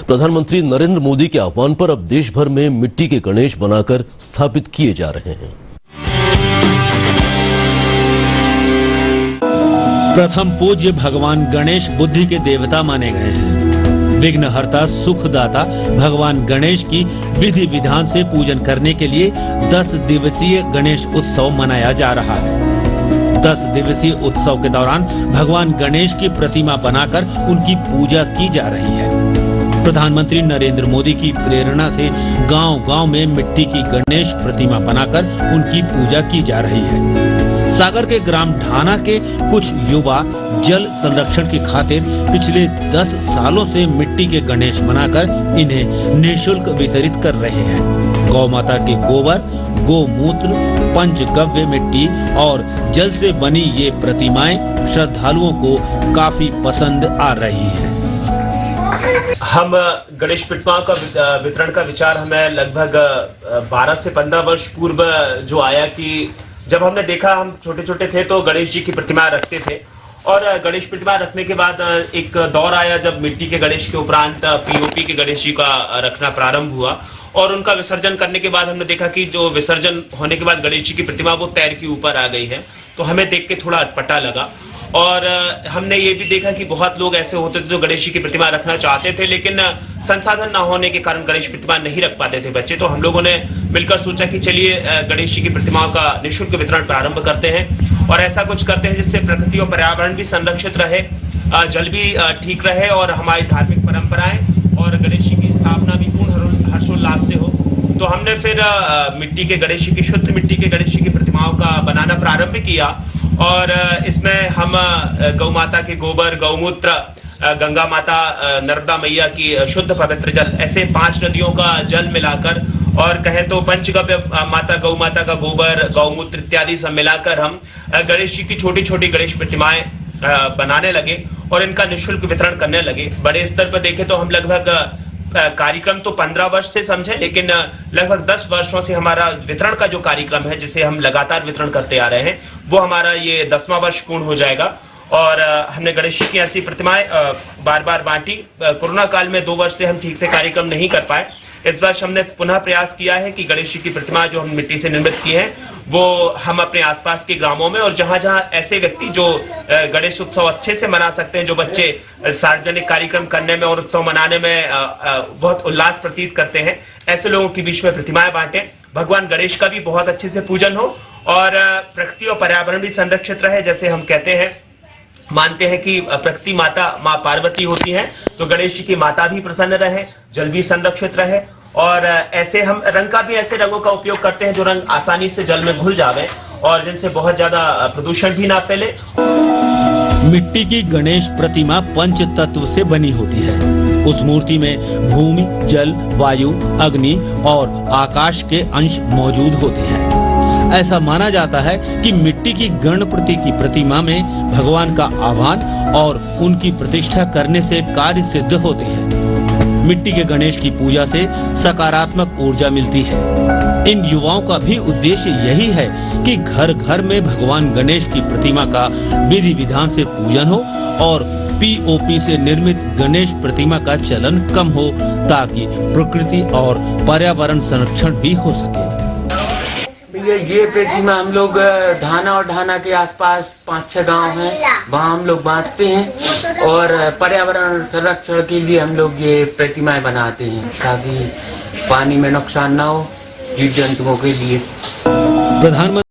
प्रधानमंत्री नरेंद्र मोदी के आह्वान पर अब देश भर में मिट्टी के गणेश बनाकर स्थापित किए जा रहे हैं। प्रथम पूज्य भगवान गणेश बुद्धि के देवता माने गए हैं। विघ्नहर्ता सुखदाता भगवान गणेश की विधि विधान से पूजन करने के लिए 10 दिवसीय गणेश उत्सव मनाया जा रहा है। 10 दिवसीय उत्सव के दौरान भगवान गणेश की प्रतिमा बनाकर उनकी पूजा की जा रही है। प्रधानमंत्री नरेंद्र मोदी की प्रेरणा से गांव-गांव में मिट्टी की गणेश प्रतिमा बनाकर उनकी पूजा की जा रही है। सागर के ग्राम ढाना के कुछ युवा जल संरक्षण की खातिर पिछले 10 सालों से मिट्टी के गणेश बनाकर इन्हें निःशुल्क वितरित कर रहे हैं। गौ माता के गोबर, गोमूत्र, पंचगव्य मिट्टी और जल से बनी ये प्रतिमाएं श्रद्धालुओं को काफी पसंद आ रही हैं। हम गणेश प्रतिमाओं का वितरण का विचार हमें लगभग 12 से 15 वर्ष पूर्व जो आया कि जब हमने देखा, हम छोटे छोटे थे तो गणेश जी की प्रतिमा रखते थे और गणेश प्रतिमा रखने के बाद एक दौर आया जब मिट्टी के गणेश के उपरांत पीओपी के गणेश जी का रखना प्रारंभ हुआ और उनका विसर्जन करने के बाद हमने देखा कि जो विसर्जन होने के बाद गणेश जी की प्रतिमा वो पैर के ऊपर आ गई है। तो हमें देख के थोड़ा अटपटा लगा और हमने ये भी देखा कि बहुत लोग ऐसे होते थे जो गणेश जी की प्रतिमा रखना चाहते थे, लेकिन संसाधन न होने के कारण गणेश प्रतिमा नहीं रख पाते थे बच्चे। तो हम लोगों ने मिलकर सोचा कि चलिए गणेश जी की प्रतिमाओं का निःशुल्क वितरण प्रारंभ करते हैं और ऐसा कुछ करते हैं जिससे प्रकृति और पर्यावरण भी संरक्षित रहे, जल भी ठीक रहे और हमारी धार्मिक परंपराएं और गणेश जी की स्थापना भी पूर्ण हर्षोल्लास से हो। तो हमने फिर मिट्टी के गणेश जी की, शुद्ध मिट्टी के गणेश जी की प्रतिमाओं का बनाना प्रारंभ किया और इसमें हम गौ माता के गोबर, गौमूत्र, गंगा माता, नर्मदा मैया की शुद्ध पवित्र जल, ऐसे 5 नदियों का जल मिलाकर और कहें तो पंचगव्य माता, गौ माता का गोबर, गौमूत्र इत्यादि सब मिलाकर हम गणेश जी की छोटी छोटी गणेश प्रतिमाएं बनाने लगे और इनका निःशुल्क वितरण करने लगे। बड़े स्तर पर देखें तो हम लगभग कार्यक्रम तो 15 वर्ष से समझे, लेकिन लगभग 10 वर्षों से हमारा वितरण का जो कार्यक्रम है जिसे हम लगातार वितरण करते आ रहे हैं वो हमारा ये 10वां वर्ष पूर्ण हो जाएगा और हमने गणेश जी की ऐसी प्रतिमाएं बार बार बांटी। कोरोना काल में 2 वर्ष से हम ठीक से कार्यक्रम नहीं कर पाए। इस वर्ष हमने पुनः प्रयास किया है कि गणेश जी की प्रतिमा जो हम मिट्टी से निर्मित की है वो हम अपने आसपास के ग्रामों में और जहां जहां ऐसे व्यक्ति जो गणेश उत्सव अच्छे से मना सकते हैं, जो बच्चे सार्वजनिक कार्यक्रम करने में और उत्सव मनाने में बहुत उल्लास प्रतीत करते हैं, ऐसे लोगों के बीच में प्रतिमाएं बांटे। भगवान गणेश का भी बहुत अच्छे से पूजन हो और प्रकृति और पर्यावरण भी संरक्षित रहे। जैसे हम कहते हैं, मानते हैं कि प्रकृति माता माँ पार्वती होती है, तो गणेश जी की माता भी प्रसन्न रहे, जल भी संरक्षित रहे और ऐसे हम रंग का भी ऐसे रंगों का उपयोग करते हैं जो रंग आसानी से जल में घुल जावे और जिनसे बहुत ज्यादा प्रदूषण भी ना फैले। मिट्टी की गणेश प्रतिमा पंच तत्व से बनी होती है। उस मूर्ति में भूमि, जल, वायु, अग्नि और आकाश के अंश मौजूद होते हैं। ऐसा माना जाता है कि मिट्टी की गणपति की प्रतिमा में भगवान का आह्वान और उनकी प्रतिष्ठा करने से कार्य सिद्ध होते हैं। मिट्टी के गणेश की पूजा से सकारात्मक ऊर्जा मिलती है। इन युवाओं का भी उद्देश्य यही है कि घर घर में भगवान गणेश की प्रतिमा का विधि विधान से पूजन हो और पीओपी से निर्मित गणेश प्रतिमा का चलन कम हो ताकि प्रकृति और पर्यावरण संरक्षण भी हो सके। ये प्रतिमा हम लोग ढाना और ढाना के आसपास 5-6 गांव हैं, वहाँ हम लोग बांटते हैं और पर्यावरण संरक्षण के लिए हम लोग ये प्रतिमाएं बनाते हैं ताकि पानी में नुकसान ना हो जीव जंतुओं के लिए। प्रधानमंत्री